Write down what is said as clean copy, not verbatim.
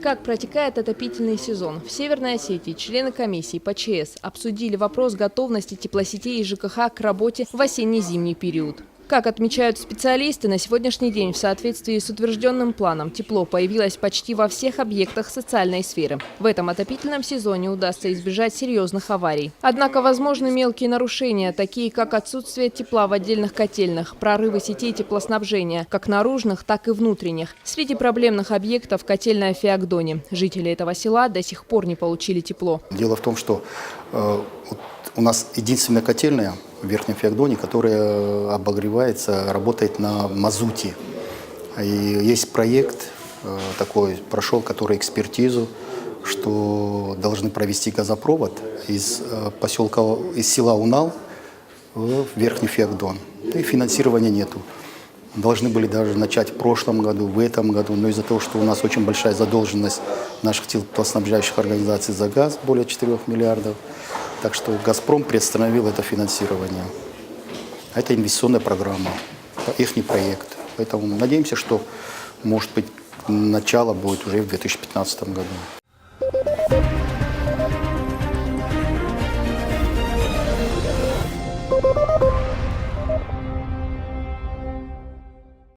Как протекает отопительный сезон? В Северной Осетии члены комиссии по ЧС обсудили вопрос готовности теплосетей и ЖКХ к работе в осенне-зимний период. Как отмечают специалисты, на сегодняшний день в соответствии с утвержденным планом тепло появилось почти во всех объектах социальной сферы. В этом отопительном сезоне удастся избежать серьезных аварий. Однако возможны мелкие нарушения, такие как отсутствие тепла в отдельных котельных, прорывы сетей теплоснабжения, как наружных, так и внутренних. Среди проблемных объектов котельная в Феогдоне. Жители этого села до сих пор не получили тепло. Дело в том, что у нас единственная котельная в Верхнем Феогдоне, которая обогревается, работает на мазуте. И есть проект такой, прошел, который экспертизу, что должны провести газопровод из села Унал в Верхний Феогдон. И финансирования нету. Должны были даже начать в прошлом году, в этом году, но из-за того, что у нас очень большая задолженность наших теплоснабжающих организаций за газ, более 4 миллиардов, так что «Газпром» приостановил это финансирование. Это инвестиционная программа, их проект. Поэтому надеемся, что, может быть, начало будет уже в 2015 году.